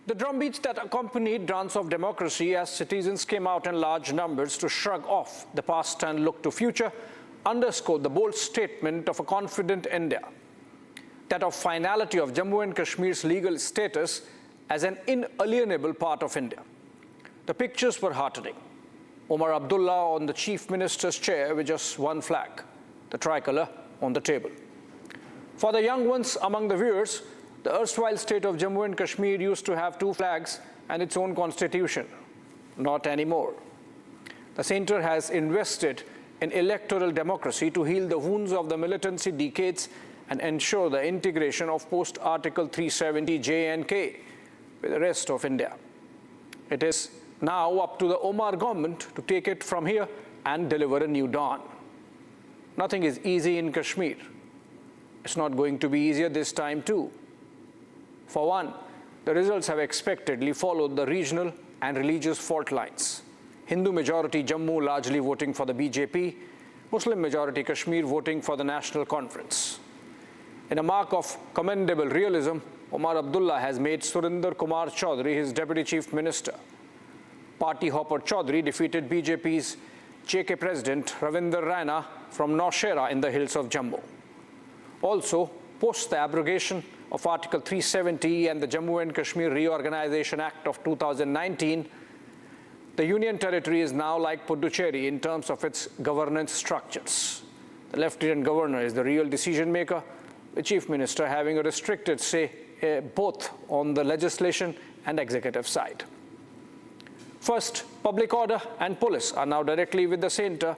The drumbeats that accompanied Dance of Democracy as citizens came out in large numbers to shrug off the past and look to future underscored the bold statement of a confident India, that of finality of Jammu and Kashmir's legal status as an inalienable part of India. The pictures were heartening. Omar Abdullah on the Chief Minister's chair with just one flag, the tricolour on the table. For the young ones among the viewers, the erstwhile state of Jammu and Kashmir used to have two flags and its own constitution. Not anymore. The centre has invested in electoral democracy to heal the wounds of the militancy decades and ensure the integration of post-Article 370 J&K with the rest of India. It is now up to the Omar government to take it from here and deliver a new dawn. Nothing is easy in Kashmir. It's not going to be easier this time too. For one, the results have expectedly followed the regional and religious fault lines. Hindu majority Jammu largely voting for the BJP, Muslim majority Kashmir voting for the National Conference. In a mark of commendable realism, Omar Abdullah has made Surinder Kumar Chaudhary his Deputy Chief Minister. Party hopper Chaudhary defeated BJP's JK President Ravinder Raina from Naushera in the hills of Jammu. Also, post the abrogation of Article 370 and the Jammu and Kashmir Reorganization Act of 2019, the Union Territory is now like Puducherry in terms of its governance structures. The Lieutenant Governor is the real decision maker, the Chief Minister having a restricted say both on the legislation and executive side. First, public order and police are now directly with the centre,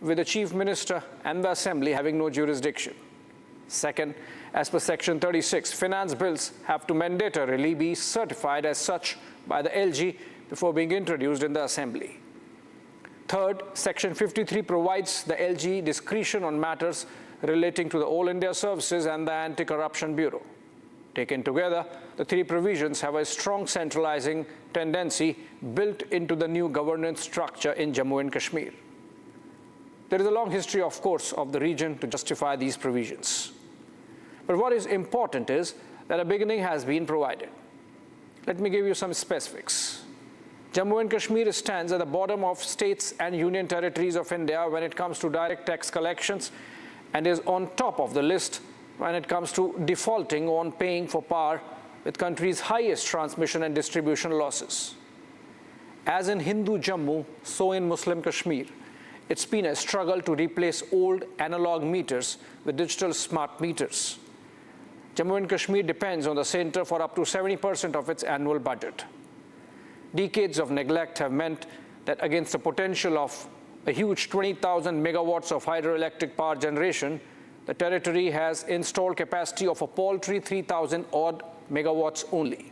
with the Chief Minister and the Assembly having no jurisdiction. Second, as per Section 36, finance bills have to mandatorily be certified as such by the LG before being introduced in the Assembly. Third, Section 53 provides the LG discretion on matters relating to the All India Services and the Anti-Corruption Bureau. Taken together, the three provisions have a strong centralizing tendency built into the new governance structure in Jammu and Kashmir. There is a long history, of course, of the region to justify these provisions. But what is important is that a beginning has been provided. Let me give you some specifics. Jammu and Kashmir stands at the bottom of states and union territories of India when it comes to direct tax collections and is on top of the list when it comes to defaulting on paying for power with country's highest transmission and distribution losses. As in Hindu Jammu, so in Muslim Kashmir, it's been a struggle to replace old analog meters with digital smart meters. Jammu and Kashmir depends on the centre for up to 70% of its annual budget. Decades of neglect have meant that against the potential of a huge 20,000 megawatts of hydroelectric power generation, the territory has installed capacity of a paltry 3,000 odd megawatts only.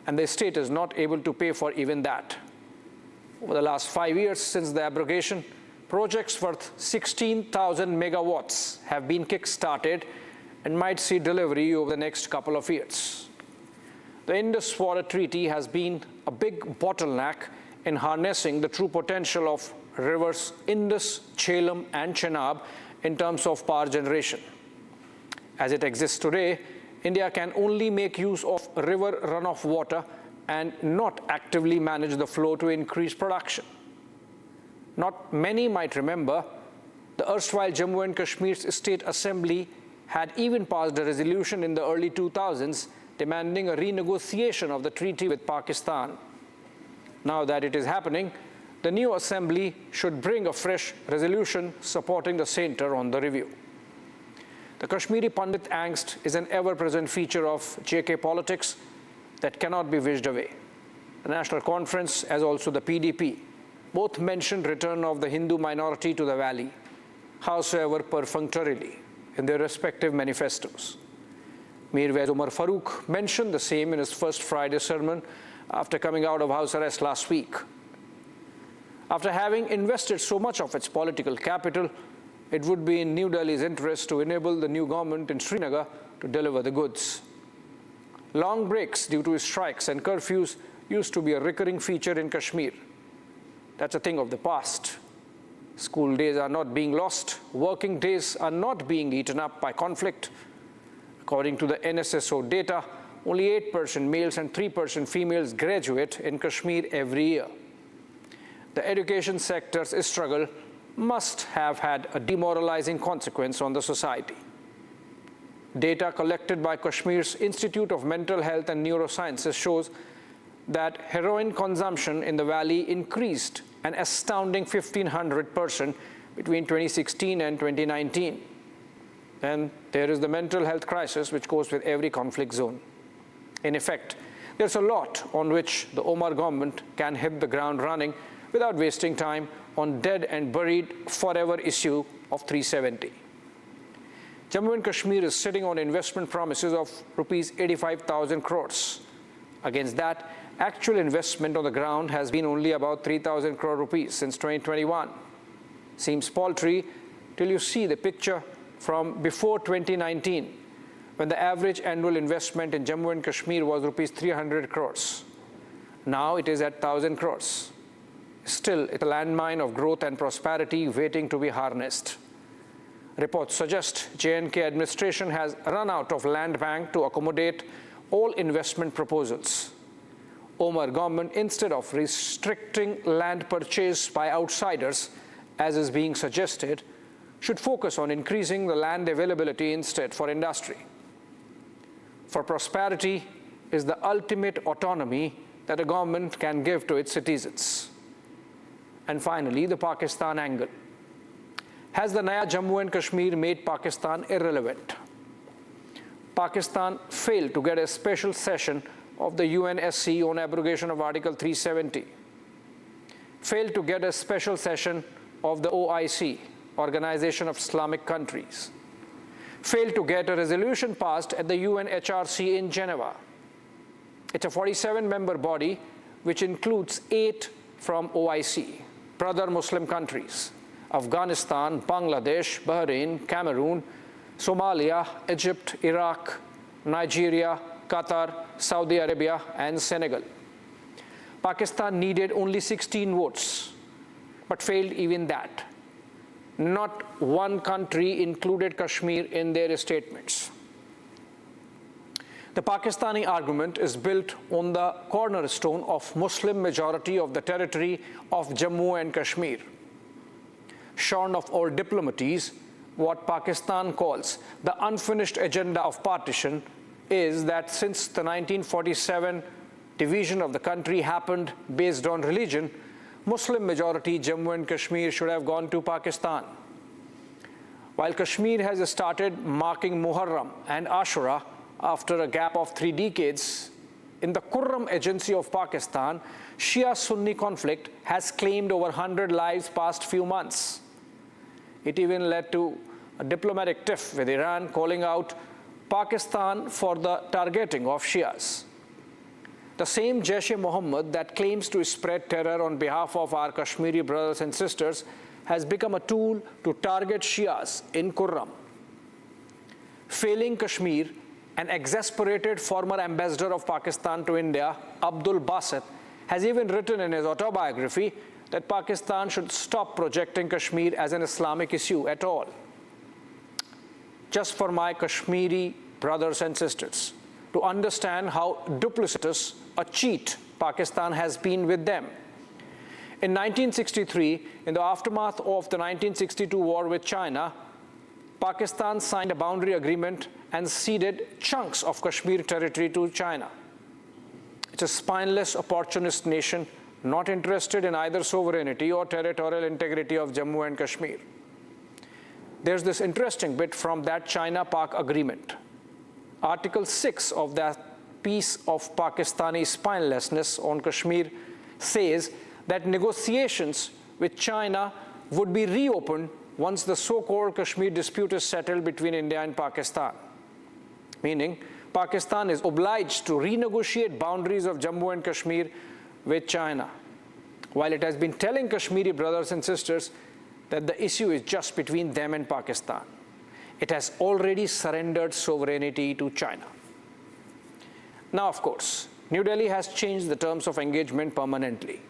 And the state is not able to pay for even that. Over the last 5 years since the abrogation, projects worth 16,000 megawatts have been kick-started and might see delivery over the next couple of years. The Indus Water Treaty has been a big bottleneck in harnessing the true potential of rivers Indus, Jhelum and Chenab in terms of power generation. As it exists today, India can only make use of river runoff water and not actively manage the flow to increase production. Not many might remember, the erstwhile Jammu and Kashmir's State Assembly had even passed a resolution in the early 2000s demanding a renegotiation of the treaty with Pakistan. Now that it is happening, the new assembly should bring a fresh resolution supporting the centre on the review. The Kashmiri Pandit angst is an ever-present feature of JK politics that cannot be wished away. The National Conference, as also the PDP, both mentioned return of the Hindu minority to the valley, howsoever perfunctorily, in their respective manifestos. Mir Waiz Umar Farooq mentioned the same in his first Friday sermon after coming out of house arrest last week. After having invested so much of its political capital, it would be in New Delhi's interest to enable the new government in Srinagar to deliver the goods. Long breaks due to strikes and curfews used to be a recurring feature in Kashmir. That's a thing of the past. School days are not being lost. Working days are not being eaten up by conflict. According to the NSSO data, only 8% males and 3% females graduate in Kashmir every year. The education sector's struggle must have had a demoralizing consequence on the society. Data collected by Kashmir's Institute of Mental Health and Neurosciences shows that heroin consumption in the valley increased an astounding 1,500% between 2016 and 2019. And there is the mental health crisis which goes with every conflict zone. In effect, there's a lot on which the Omar government can hit the ground running without wasting time on dead and buried forever issue of 370. Jammu and Kashmir is sitting on investment promises of rupees 85,000 crores. Against that, actual investment on the ground has been only about 3,000 crore rupees since 2021. Seems paltry till you see the picture from before 2019, when the average annual investment in Jammu and Kashmir was rupees 300 crores. Now it is at 1,000 crores. Still, it's a landmine of growth and prosperity waiting to be harnessed. Reports suggest J&K administration has run out of land bank to accommodate all investment proposals. Omar government, instead of restricting land purchase by outsiders, as is being suggested, should focus on increasing the land availability instead for industry. For prosperity is the ultimate autonomy that a government can give to its citizens. And finally, the Pakistan angle. Has the Naya Jammu and Kashmir made Pakistan irrelevant? Pakistan failed to get a special session of the UNSC on abrogation of Article 370, failed to get a special session of the OIC, Organization of Islamic Countries, failed to get a resolution passed at the UNHRC in Geneva. It's a 47-member body which includes 8 from OIC, brother Muslim countries: Afghanistan, Bangladesh, Bahrain, Cameroon, Somalia, Egypt, Iraq, Nigeria, Qatar, Saudi Arabia, and Senegal. Pakistan needed only 16 votes, but failed even that. Not one country included Kashmir in their statements. The Pakistani argument is built on the cornerstone of Muslim majority of the territory of Jammu and Kashmir. Shorn of all diplomacies, what Pakistan calls the unfinished agenda of partition is that since the 1947 division of the country happened based on religion, Muslim majority Jammu and Kashmir should have gone to Pakistan. While Kashmir has started marking Muharram and Ashura after a gap of 3 decades, in the Qurram Agency of Pakistan, Shia-Sunni conflict has claimed over 100 lives past few months. It even led to a diplomatic tiff with Iran calling out Pakistan for the targeting of Shias. The same Jaish-e-Mohammed that claims to spread terror on behalf of our Kashmiri brothers and sisters has become a tool to target Shias in Qurram. Failing Kashmir, an exasperated former ambassador of Pakistan to India, Abdul Basit, has even written in his autobiography that Pakistan should stop projecting Kashmir as an Islamic issue at all. Just for my Kashmiri brothers and sisters to understand how duplicitous a cheat Pakistan has been with them. In 1963, in the aftermath of the 1962 war with China, Pakistan signed a boundary agreement and ceded chunks of Kashmir territory to China. It's a spineless, opportunist nation not interested in either sovereignty or territorial integrity of Jammu and Kashmir. There's this interesting bit from that China-Pak agreement. Article 6 of that piece of Pakistani spinelessness on Kashmir says that negotiations with China would be reopened once the so-called Kashmir dispute is settled between India and Pakistan. Meaning, Pakistan is obliged to renegotiate boundaries of Jammu and Kashmir with China, while it has been telling Kashmiri brothers and sisters that the issue is just between them and Pakistan. It has already surrendered sovereignty to China. Now, of course, New Delhi has changed the terms of engagement permanently.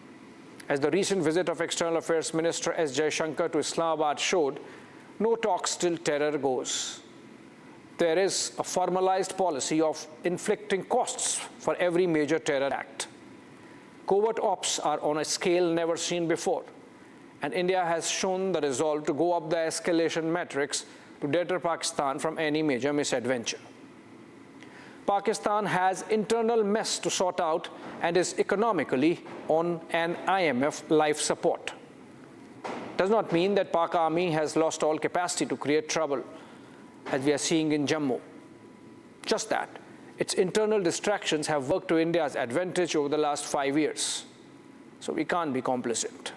As the recent visit of External Affairs Minister S. Jaishankar to Islamabad showed, no talks till terror goes. there is a formalized policy of inflicting costs for every major terror act. Covert ops are on a scale never seen before, and India has shown the resolve to go up the escalation metrics to deter Pakistan from any major misadventure. Pakistan has internal mess to sort out and is economically on an IMF life support. Does not mean that Pak Army has lost all capacity to create trouble, as we are seeing in Jammu. Just that, its internal distractions have worked to India's advantage over the last 5 years. So we can't be complacent.